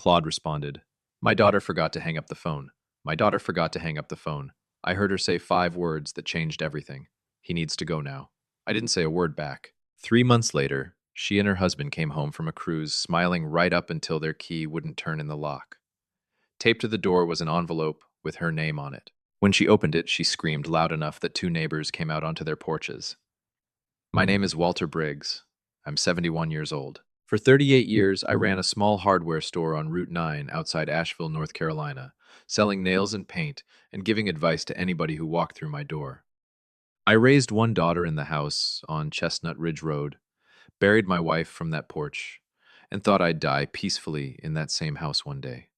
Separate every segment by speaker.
Speaker 1: Claude responded. My daughter forgot to hang up the phone. My daughter forgot to hang up the phone. I heard her say 5 words that changed everything. He needs to go now. I didn't say a word back. 3 months later, she and her husband came home from a cruise, smiling right up until their key wouldn't turn in the lock. Taped to the door was an envelope with her name on it. When she opened it, she screamed loud enough that 2 neighbors came out onto their porches. My name is Walter Briggs. I'm 71 years old. For 38 years, I ran a small hardware store on Route 9 outside Asheville, North Carolina, selling nails and paint and giving advice to anybody who walked through my door. I raised one daughter in the house on Chestnut Ridge Road, buried my wife from that porch, and thought I'd die peacefully in that same house one day.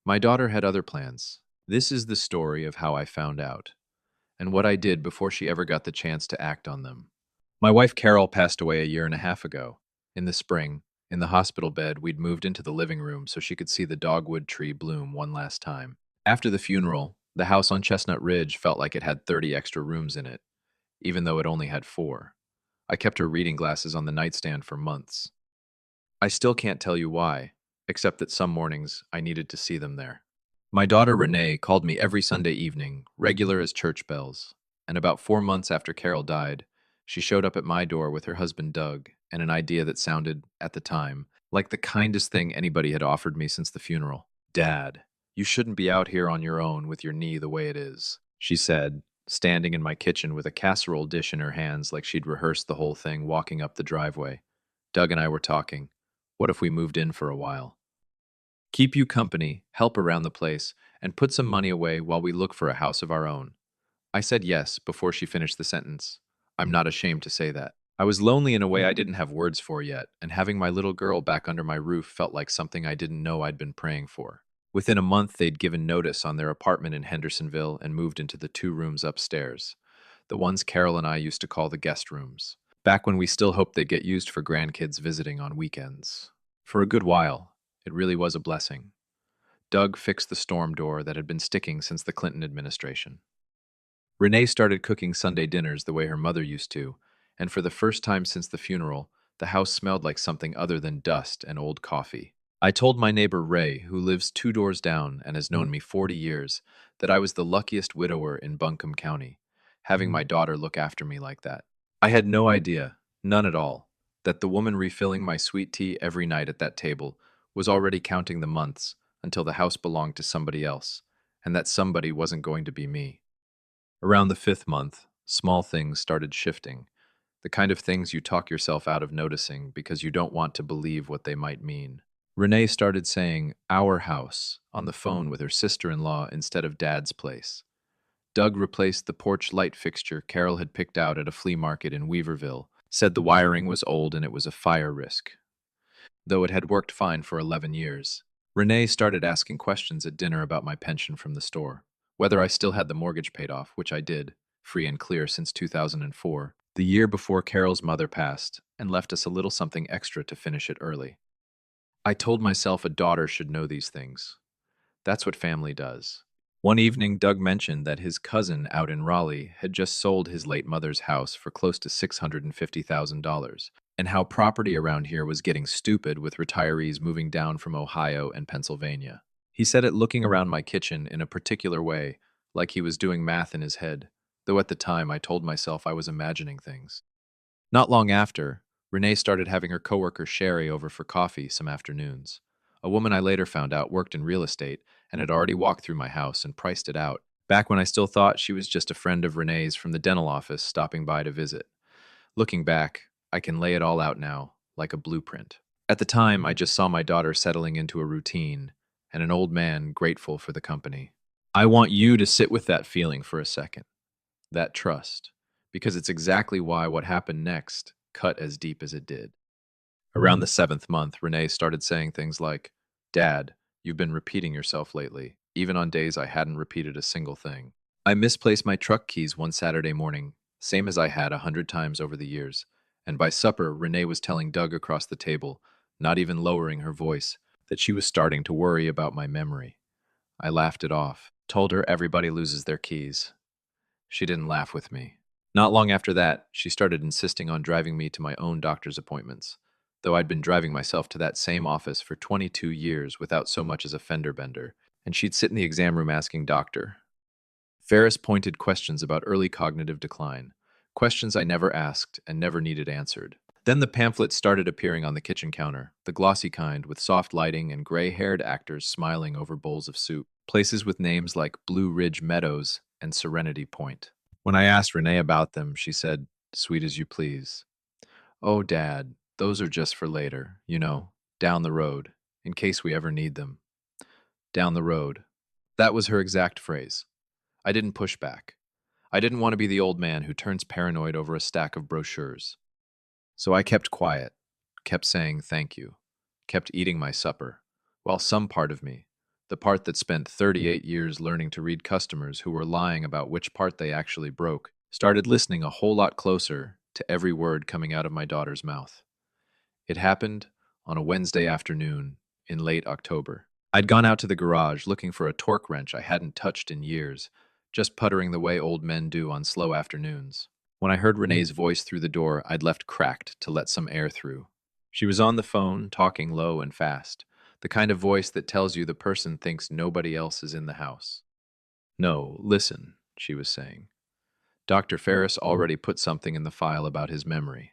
Speaker 1: My daughter had other plans. This is the story of how I found out, and what I did before she ever got the chance to act on them. My wife Carol passed away a year and a half ago. In the spring, in the hospital bed, we'd moved into the living room so she could see the dogwood tree bloom one last time. After the funeral, the house on Chestnut Ridge felt like it had 30 extra rooms in it, even though it only had 4. I kept her reading glasses on the nightstand for months. I still can't tell you why, except that some mornings I needed to see them there. My daughter Renee called me every Sunday evening, regular as church bells, and about 4 months after Carol died, she showed up at my door with her husband Doug and an idea that sounded, at the time, like the kindest thing anybody had offered me since the funeral. Dad, you shouldn't be out here on your own with your knee the way it is, she said, standing in my kitchen with a casserole dish in her hands like she'd rehearsed the whole thing walking up the driveway. Doug and I were talking. What if we moved in for a while? Keep you company, help around the place, and put some money away while we look for a house of our own. I said yes before she finished the sentence. I'm not ashamed to say that. I was lonely in a way I didn't have words for yet, and having my little girl back under my roof felt like something I didn't know I'd been praying for. Within a month, they'd given notice on their apartment in Hendersonville and moved into the 2 rooms upstairs, the ones Carol and I used to call the guest rooms, back when we still hoped they'd get used for grandkids visiting on weekends. For a good while, it really was a blessing. Doug fixed the storm door that had been sticking since the Clinton administration. Renee started cooking Sunday dinners the way her mother used to, and for the first time since the funeral, the house smelled like something other than dust and old coffee. I told my neighbor Ray, who lives 2 doors down and has known me 40 years, that I was the luckiest widower in Buncombe County, having my daughter look after me like that. I had no idea, none at all, that the woman refilling my sweet tea every night at that table was already counting the months until the house belonged to somebody else, and that somebody wasn't going to be me. Around the 5th month, small things started shifting, the kind of things you talk yourself out of noticing because you don't want to believe what they might mean. Renee started saying "our house" on the phone with her sister-in-law instead of Dad's place. Doug replaced the porch light fixture Carol had picked out at a flea market in Weaverville, said the wiring was old and it was a fire risk, though it had worked fine for 11 years. Renee started asking questions at dinner about my pension from the store, whether I still had the mortgage paid off, which I did, free and clear since 2004, the year before Carol's mother passed, and left us a little something extra to finish it early. I told myself a daughter should know these things. That's what family does. One evening, Doug mentioned that his cousin out in Raleigh had just sold his late mother's house for close to $650,000, and how property around here was getting stupid with retirees moving down from Ohio and Pennsylvania. He said it looking around my kitchen in a particular way, like he was doing math in his head, though at the time I told myself I was imagining things. Not long after, Renee started having her coworker Sherry over for coffee some afternoons. A woman I later found out worked in real estate and had already walked through my house and priced it out, back when I still thought she was just a friend of Renee's from the dental office stopping by to visit. Looking back, I can lay it all out now, like a blueprint. At the time, I just saw my daughter settling into a routine, and an old man grateful for the company. I want you to sit with that feeling for a second, that trust, because it's exactly why what happened next cut as deep as it did. Around the 7th month, Renee started saying things like, "Dad, you've been repeating yourself lately, even on days I hadn't repeated a single thing." I misplaced my truck keys one Saturday morning, same as I had 100 times over the years, and by supper, Renee was telling Doug across the table, not even lowering her voice, that she was starting to worry about my memory. I laughed it off, told her everybody loses their keys. She didn't laugh with me. Not long after that, she started insisting on driving me to my own doctor's appointments. though I'd been driving myself to that same office for 22 years without so much as a fender bender, and she'd sit in the exam room asking Dr. Ferris pointed questions about early cognitive decline, questions I never asked and never needed answered. Then the pamphlets started appearing on the kitchen counter, the glossy kind with soft lighting and gray-haired actors smiling over bowls of soup, places with names like Blue Ridge Meadows and Serenity Point. When I asked Renee about them, she said, "Sweet as you please." "Oh, Dad, those are just for later, down the road, in case we ever need them." Down the road. That was her exact phrase. I didn't push back. I didn't want to be the old man who turns paranoid over a stack of brochures. So I kept quiet, kept saying thank you, kept eating my supper, while some part of me, the part that spent 38 years learning to read customers who were lying about which part they actually broke, started listening a whole lot closer to every word coming out of my daughter's mouth. It happened on a Wednesday afternoon in late October. I'd gone out to the garage looking for a torque wrench I hadn't touched in years, just puttering the way old men do on slow afternoons. When I heard Renee's voice through the door, I'd left cracked to let some air through. She was on the phone, talking low and fast, the kind of voice that tells you the person thinks nobody else is in the house. "No, listen," she was saying. "Dr. Ferris already put something in the file about his memory.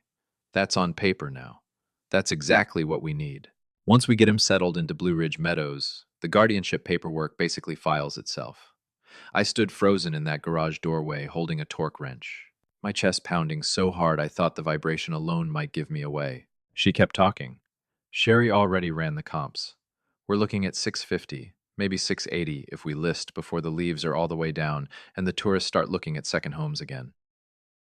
Speaker 1: That's on paper now. That's exactly what we need. Once we get him settled into Blue Ridge Meadows, the guardianship paperwork basically files itself." I stood frozen in that garage doorway, holding a torque wrench, my chest pounding so hard I thought the vibration alone might give me away. She kept talking. "Sherry already ran the comps. We're looking at 650, maybe 680 if we list before the leaves are all the way down and the tourists start looking at second homes again.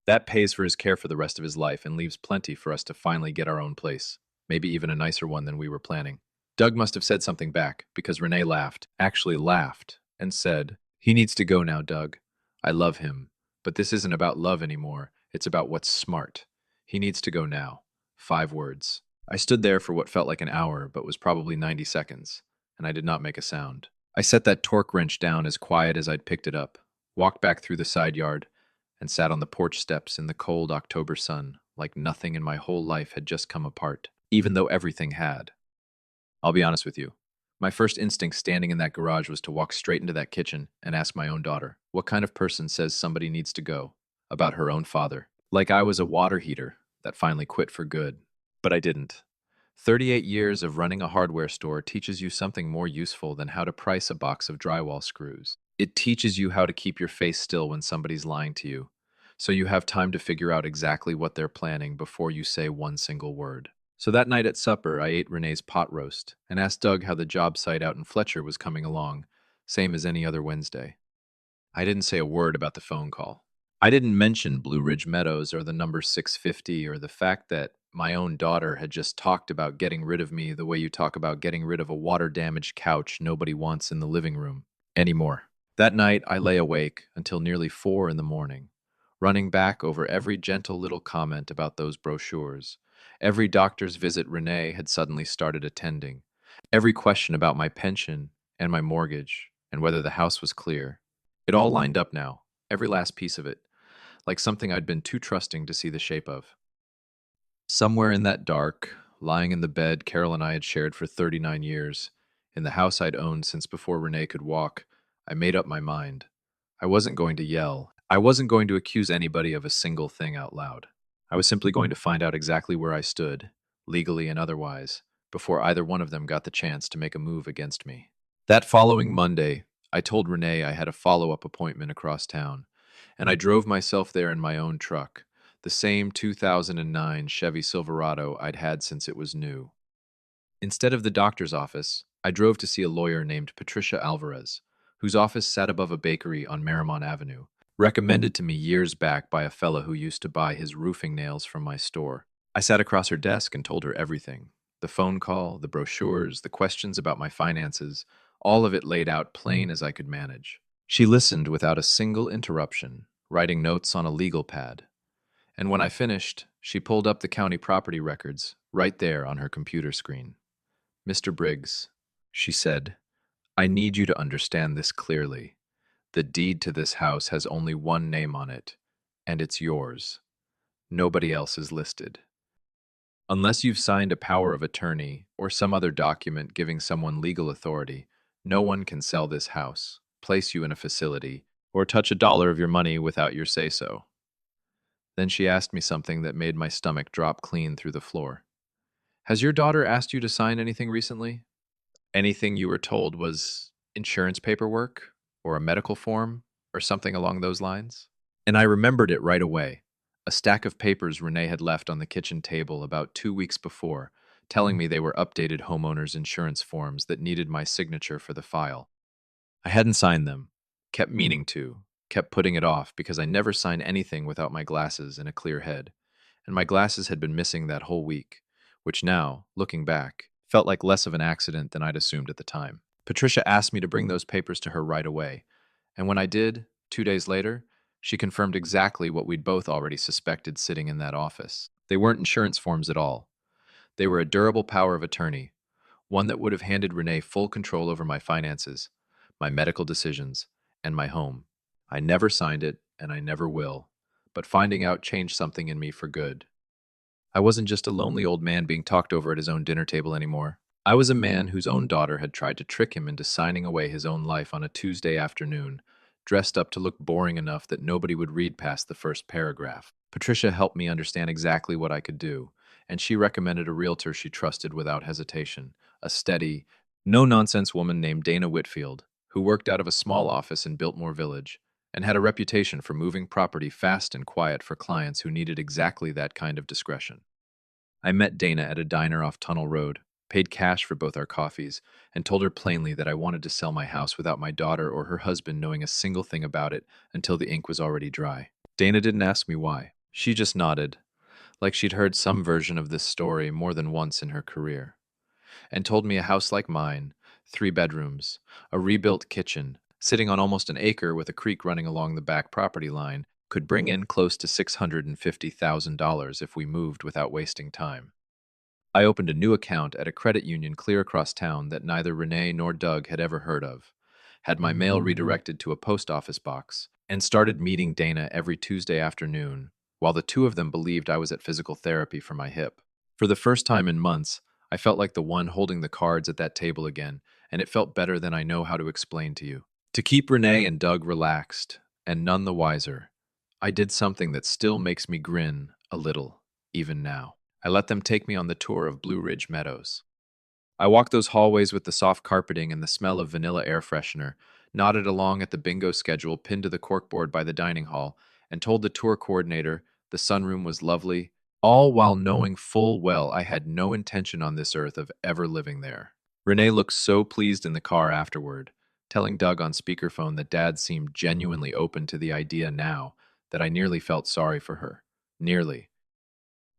Speaker 1: That pays for his care for the rest of his life and leaves plenty for us to finally get our own place, maybe even a nicer one than we were planning." Doug must have said something back, because Renee laughed, actually laughed, and said, "He needs to go now, Doug. I love him, but this isn't about love anymore. It's about what's smart. He needs to go now." 5 words. I stood there for what felt like an hour, but was probably 90 seconds, and I did not make a sound. I set that torque wrench down as quiet as I'd picked it up, walked back through the side yard, and sat on the porch steps in the cold October sun, like nothing in my whole life had just come apart, even though everything had. I'll be honest with you. My first instinct standing in that garage was to walk straight into that kitchen and ask my own daughter, what kind of person says somebody needs to go, about her own father? Like I was a water heater that finally quit for good. But I didn't. 38 years of running a hardware store teaches you something more useful than how to price a box of drywall screws. It teaches you how to keep your face still when somebody's lying to you, so you have time to figure out exactly what they're planning before you say one single word. So that night at supper, I ate Renee's pot roast and asked Doug how the job site out in Fletcher was coming along, same as any other Wednesday. I didn't say a word about the phone call. I didn't mention Blue Ridge Meadows or the number 650 or the fact that my own daughter had just talked about getting rid of me the way you talk about getting rid of a water-damaged couch nobody wants in the living room anymore. That night, I lay awake until nearly 4 in the morning, running back over every gentle little comment about those brochures, every doctor's visit Renee had suddenly started attending, every question about my pension and my mortgage and whether the house was clear. It all lined up now, every last piece of it, like something I'd been too trusting to see the shape of. Somewhere in that dark, lying in the bed Carol and I had shared for 39 years, in the house I'd owned since before Renee could walk, I made up my mind. I wasn't going to yell. I wasn't going to accuse anybody of a single thing out loud. I was simply going to find out exactly where I stood, legally and otherwise, before either one of them got the chance to make a move against me. That following Monday, I told Renee I had a follow-up appointment across town, and I drove myself there in my own truck, the same 2009 Chevy Silverado I'd had since it was new. Instead of the doctor's office, I drove to see a lawyer named Patricia Alvarez, whose office sat above a bakery on Marymount Avenue, recommended to me years back by a fella who used to buy his roofing nails from my store. I sat across her desk and told her everything. The phone call, the brochures, the questions about my finances, all of it laid out plain as I could manage. She listened without a single interruption, writing notes on a legal pad. And when I finished, she pulled up the county property records, right there on her computer screen. "Mr. Briggs," she said, "I need you to understand this clearly. The deed to this house has only one name on it, and it's yours. Nobody else is listed." Unless you've signed a power of attorney or some other document giving someone legal authority, no one can sell this house, place you in a facility, or touch a dollar of your money without your say-so. Then she asked me something that made my stomach drop clean through the floor. Has your daughter asked you to sign anything recently? Anything you were told was insurance paperwork or a medical form or something along those lines? And I remembered it right away. A stack of papers Renee had left on the kitchen table about 2 weeks before, telling me they were updated homeowners insurance forms that needed my signature for the file. I hadn't signed them, kept meaning to, kept putting it off because I never sign anything without my glasses and a clear head. And my glasses had been missing that whole week, which now, looking back, felt like less of an accident than I'd assumed at the time. Patricia asked me to bring those papers to her right away, and when I did, 2 days later, she confirmed exactly what we'd both already suspected sitting in that office. They weren't insurance forms at all. They were a durable power of attorney, one that would have handed Renee full control over my finances, my medical decisions, and my home. I never signed it, and I never will, but finding out changed something in me for good. I wasn't just a lonely old man being talked over at his own dinner table anymore. I was a man whose own daughter had tried to trick him into signing away his own life on a Tuesday afternoon, dressed up to look boring enough that nobody would read past the first paragraph. Patricia helped me understand exactly what I could do, and she recommended a realtor she trusted without hesitation, a steady, no nonsense woman named Dana Whitfield, who worked out of a small office in Biltmore Village and had a reputation for moving property fast and quiet for clients who needed exactly that kind of discretion. I met Dana at a diner off Tunnel Road, paid cash for both our coffees, and told her plainly that I wanted to sell my house without my daughter or her husband knowing a single thing about it until the ink was already dry. Dana didn't ask me why. She just nodded, like she'd heard some version of this story more than once in her career, and told me a house like mine, 3 bedrooms, a rebuilt kitchen, sitting on almost an acre with a creek running along the back property line, could bring in close to $650,000 if we moved without wasting time. I opened a new account at a credit union clear across town that neither Renee nor Doug had ever heard of, had my mail redirected to a post office box, and started meeting Dana every Tuesday afternoon, while the two of them believed I was at physical therapy for my hip. For the first time in months, I felt like the one holding the cards at that table again, and it felt better than I know how to explain to you. To keep Renee and Doug relaxed, and none the wiser, I did something that still makes me grin a little, even now. I let them take me on the tour of Blue Ridge Meadows. I walked those hallways with the soft carpeting and the smell of vanilla air freshener, nodded along at the bingo schedule pinned to the corkboard by the dining hall, and told the tour coordinator the sunroom was lovely, all while knowing full well I had no intention on this earth of ever living there. Renee looked so pleased in the car afterward, telling Doug on speakerphone that Dad seemed genuinely open to the idea now that I nearly felt sorry for her. Nearly.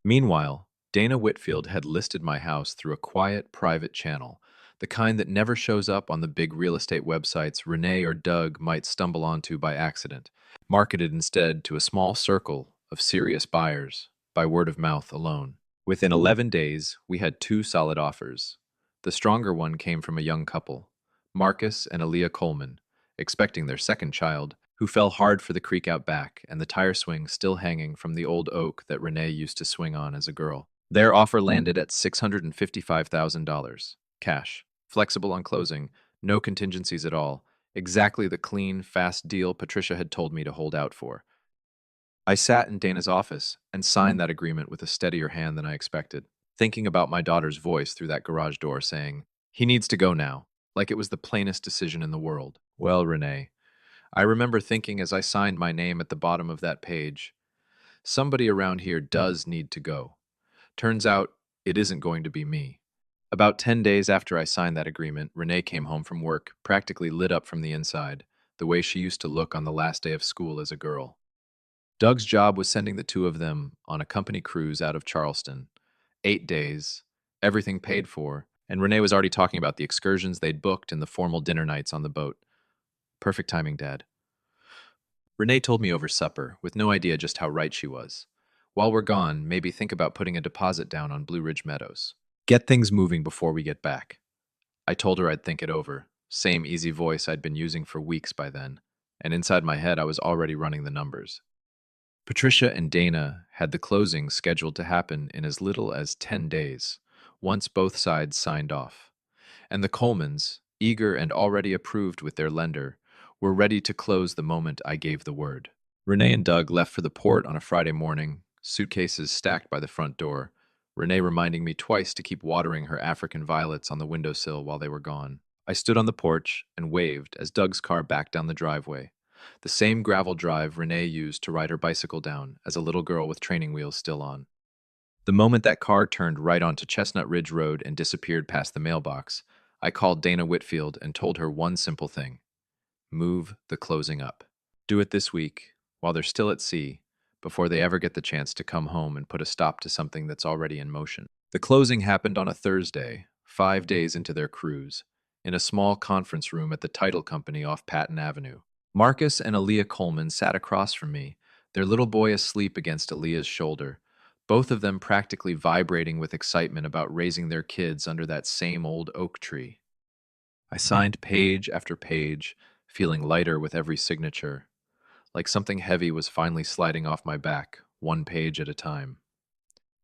Speaker 1: Meanwhile, Dana Whitfield had listed my house through a quiet, private channel, the kind that never shows up on the big real estate websites Renee or Doug might stumble onto by accident, marketed instead to a small circle of serious buyers by word of mouth alone. Within 11 days, we had 2 solid offers. The stronger one came from a young couple, Marcus and Aaliyah Coleman, expecting their second child, who fell hard for the creek out back and the tire swing still hanging from the old oak that Renee used to swing on as a girl. Their offer landed at $655,000, cash, flexible on closing, no contingencies at all, exactly the clean, fast deal Patricia had told me to hold out for. I sat in Dana's office and signed that agreement with a steadier hand than I expected, thinking about my daughter's voice through that garage door saying, "He needs to go now," like it was the plainest decision in the world. Well, Renee, I remember thinking as I signed my name at the bottom of that page, somebody around here does need to go. Turns out, it isn't going to be me. About 10 days after I signed that agreement, Renee came home from work, practically lit up from the inside, the way she used to look on the last day of school as a girl. Doug's job was sending the two of them on a company cruise out of Charleston. 8 days, everything paid for, and Renee was already talking about the excursions they'd booked and the formal dinner nights on the boat. Perfect timing, Dad. Renee told me over supper, with no idea just how right she was. While we're gone, maybe think about putting a deposit down on Blue Ridge Meadows. Get things moving before we get back. I told her I'd think it over, same easy voice I'd been using for weeks by then, and inside my head I was already running the numbers. Patricia and Dana had the closing scheduled to happen in as little as 10 days, once both sides signed off. And the Colemans, eager and already approved with their lender, were ready to close the moment I gave the word. Renee and Doug left for the port on a Friday morning, suitcases stacked by the front door, Renee reminding me twice to keep watering her African violets on the windowsill while they were gone. I stood on the porch and waved as Doug's car backed down the driveway, the same gravel drive Renee used to ride her bicycle down as a little girl with training wheels still on. The moment that car turned right onto Chestnut Ridge Road and disappeared past the mailbox, I called Dana Whitfield and told her one simple thing: move the closing up. Do it this week, while they're still at sea, before they ever get the chance to come home and put a stop to something that's already in motion. The closing happened on a Thursday, 5 days into their cruise, in a small conference room at the title company off Patton Avenue. Marcus and Aaliyah Coleman sat across from me, their little boy asleep against Aaliyah's shoulder, both of them practically vibrating with excitement about raising their kids under that same old oak tree. I signed page after page, feeling lighter with every signature, like something heavy was finally sliding off my back, one page at a time.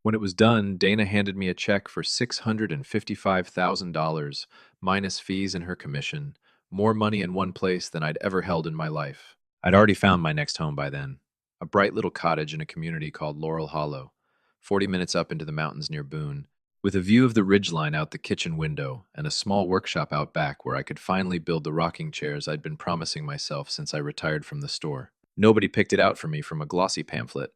Speaker 1: When it was done, Dana handed me a check for $655,000, minus fees and her commission, more money in one place than I'd ever held in my life. I'd already found my next home by then, a bright little cottage in a community called Laurel Hollow, 40 minutes up into the mountains near Boone, with a view of the ridgeline out the kitchen window and a small workshop out back where I could finally build the rocking chairs I'd been promising myself since I retired from the store. Nobody picked it out for me from a glossy pamphlet.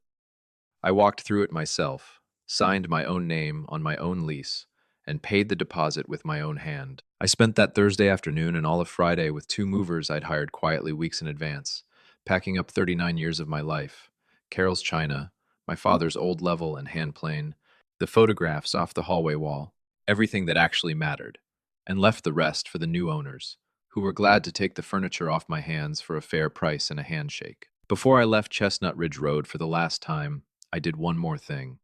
Speaker 1: I walked through it myself, signed my own name on my own lease, and paid the deposit with my own hand. I spent that Thursday afternoon and all of Friday with two movers I'd hired quietly weeks in advance, packing up 39 years of my life: Carol's china, my father's old level and hand plane, the photographs off the hallway wall, everything that actually mattered, and left the rest for the new owners, who were glad to take the furniture off my hands for a fair price and a handshake. Before I left Chestnut Ridge Road for the last time, I did one more thing.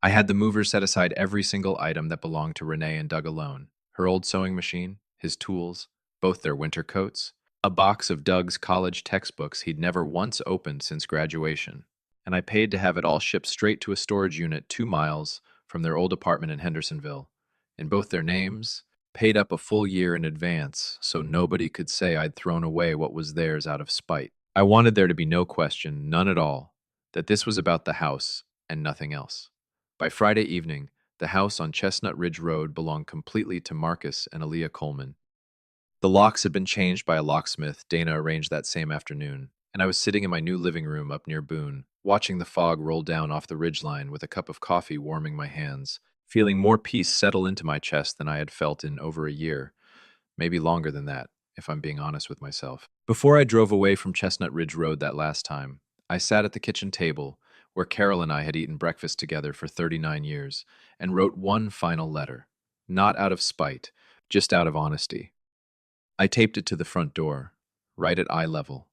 Speaker 1: I had the mover set aside every single item that belonged to Renee and Doug alone: her old sewing machine, his tools, both their winter coats, a box of Doug's college textbooks he'd never once opened since graduation, and I paid to have it all shipped straight to a storage unit 2 miles from their old apartment in Hendersonville, in both their names, paid up a full year in advance so nobody could say I'd thrown away what was theirs out of spite. I wanted there to be no question, none at all, that this was about the house and nothing else. By Friday evening, the house on Chestnut Ridge Road belonged completely to Marcus and Aaliyah Coleman. The locks had been changed by a locksmith Dana arranged that same afternoon, and I was sitting in my new living room up near Boone, watching the fog roll down off the ridgeline with a cup of coffee warming my hands, feeling more peace settle into my chest than I had felt in over a year, maybe longer than that, if I'm being honest with myself. Before I drove away from Chestnut Ridge Road that last time, I sat at the kitchen table, where Carol and I had eaten breakfast together for 39 years, and wrote one final letter, not out of spite, just out of honesty. I taped it to the front door, right at eye level,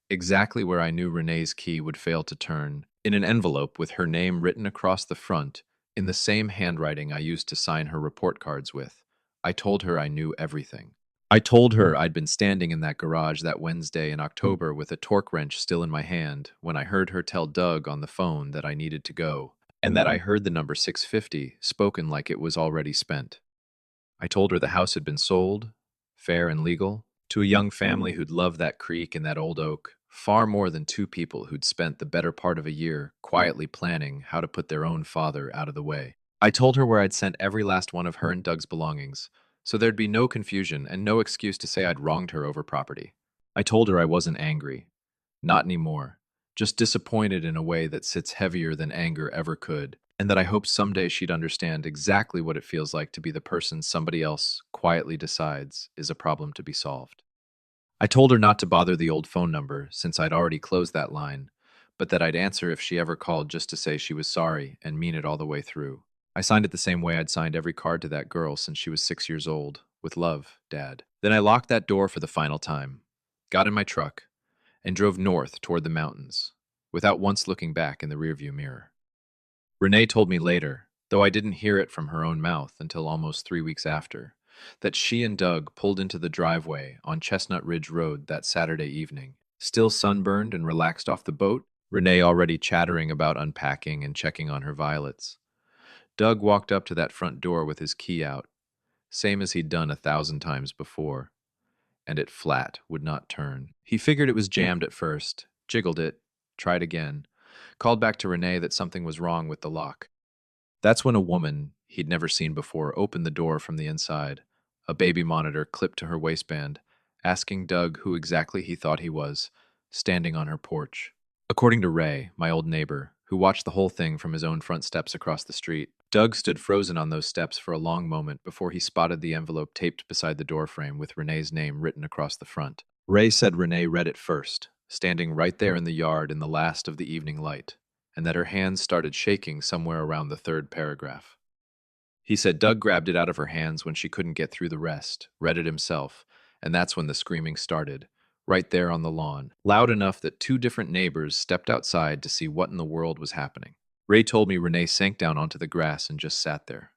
Speaker 1: exactly where I knew Renee's key would fail to turn, in an envelope with her name written across the front, in the same handwriting I used to sign her report cards with. I told her I knew everything. I told her I'd been standing in that garage that Wednesday in October with a torque wrench still in my hand when I heard her tell Doug on the phone that I needed to go, and that I heard the number 650 spoken like it was already spent. I told her the house had been sold, fair and legal, to a young family who'd love that creek and that old oak, far more than two people who'd spent the better part of a year quietly planning how to put their own father out of the way. I told her where I'd sent every last one of her and Doug's belongings, so there'd be no confusion and no excuse to say I'd wronged her over property. I told her I wasn't angry. Not anymore. Just disappointed in a way that sits heavier than anger ever could, and that I hoped someday she'd understand exactly what it feels like to be the person somebody else quietly decides is a problem to be solved. I told her not to bother the old phone number, since I'd already closed that line, but that I'd answer if she ever called just to say she was sorry and mean it all the way through. I signed it the same way I'd signed every card to that girl since she was 6 years old. With love, Dad. Then I locked that door for the final time, got in my truck, and drove north toward the mountains, without once looking back in the rearview mirror. Renee told me later, though I didn't hear it from her own mouth until almost 3 weeks after, that she and Doug pulled into the driveway on Chestnut Ridge Road that Saturday evening, still sunburned and relaxed off the boat, Renee already chattering about unpacking and checking on her violets. Doug walked up to that front door with his key out, same as he'd done 1,000 times before, and it flat would not turn. He figured it was jammed at first, jiggled it, tried again, called back to Renee that something was wrong with the lock. That's when a woman he'd never seen before opened the door from the inside, a baby monitor clipped to her waistband, asking Doug who exactly he thought he was, standing on her porch. According to Ray, my old neighbor, who watched the whole thing from his own front steps across the street, Doug stood frozen on those steps for a long moment before he spotted the envelope taped beside the doorframe with Renee's name written across the front. Ray said Renee read it first, standing right there in the yard in the last of the evening light, and that her hands started shaking somewhere around the third paragraph. He said Doug grabbed it out of her hands when she couldn't get through the rest, read it himself, and that's when the screaming started, right there on the lawn, loud enough that two different neighbors stepped outside to see what in the world was happening. Ray told me Renee sank down onto the grass and just sat there.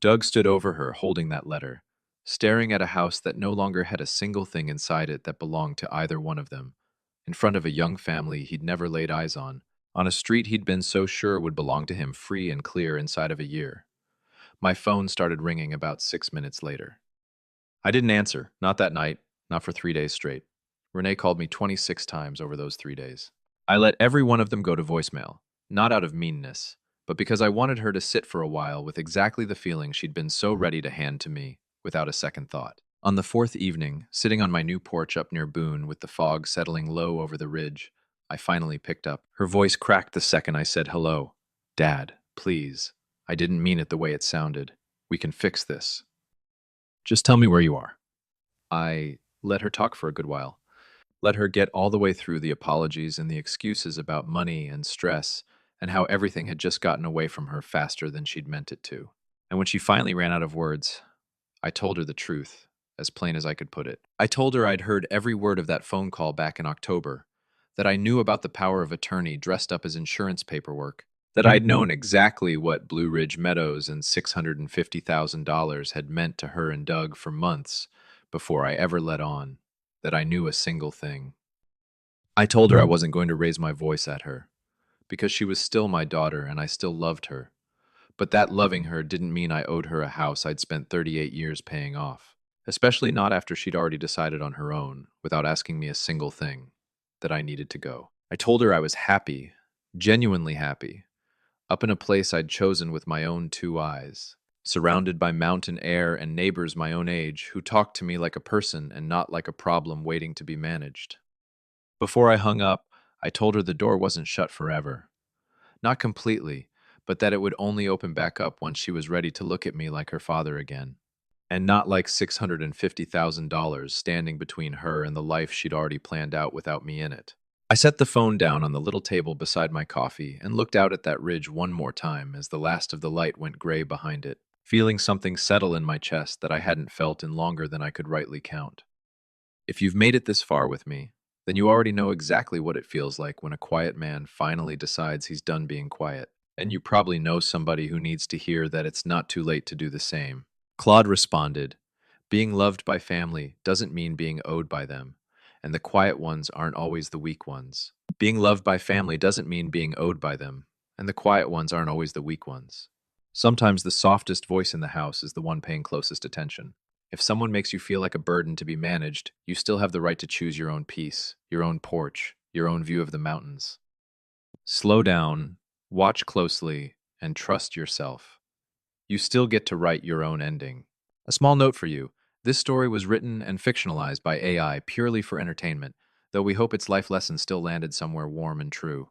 Speaker 1: Doug stood over her, holding that letter, staring at a house that no longer had a single thing inside it that belonged to either one of them, in front of a young family he'd never laid eyes on a street he'd been so sure would belong to him free and clear inside of a year. My phone started ringing about 6 minutes later. I didn't answer, not that night, not for 3 days straight. Renee called me 26 times over those 3 days. I let every one of them go to voicemail, not out of meanness, but because I wanted her to sit for a while with exactly the feeling she'd been so ready to hand to me, without a second thought. On the fourth evening, sitting on my new porch up near Boone with the fog settling low over the ridge, I finally picked up. Her voice cracked the second I said hello. Dad, please. I didn't mean it the way it sounded. We can fix this. Just tell me where you are. I let her talk for a good while. Let her get all the way through the apologies and the excuses about money and stress and how everything had just gotten away from her faster than she'd meant it to. And when she finally ran out of words, I told her the truth, as plain as I could put it. I told her I'd heard every word of that phone call back in October, that I knew about the power of attorney dressed up as insurance paperwork, that I'd known exactly what Blue Ridge Meadows and $650,000 had meant to her and Doug for months before I ever let on, that I knew a single thing. I told her I wasn't going to raise my voice at her, because she was still my daughter and I still loved her. But that loving her didn't mean I owed her a house I'd spent 38 years paying off, especially not after she'd already decided on her own, without asking me a single thing, that I needed to go. I told her I was happy, genuinely happy, up in a place I'd chosen with my own two eyes, surrounded by mountain air and neighbors my own age who talked to me like a person and not like a problem waiting to be managed. Before I hung up, I told her the door wasn't shut forever. Not completely, but that it would only open back up once she was ready to look at me like her father again. And not like $650,000 standing between her and the life she'd already planned out without me in it. I set the phone down on the little table beside my coffee and looked out at that ridge one more time as the last of the light went gray behind it, feeling something settle in my chest that I hadn't felt in longer than I could rightly count. If you've made it this far with me, then you already know exactly what it feels like when a quiet man finally decides he's done being quiet. And you probably know somebody who needs to hear that it's not too late to do the same. Claude responded, being loved by family doesn't mean being owed by them, and the quiet ones aren't always the weak ones. Being loved by family doesn't mean being owed by them, and the quiet ones aren't always the weak ones. Sometimes the softest voice in the house is the one paying closest attention. If someone makes you feel like a burden to be managed, you still have the right to choose your own peace, your own porch, your own view of the mountains. Slow down, watch closely, and trust yourself. You still get to write your own ending. A small note for you. This story was written and fictionalized by AI purely for entertainment, though we hope its life lesson still landed somewhere warm and true.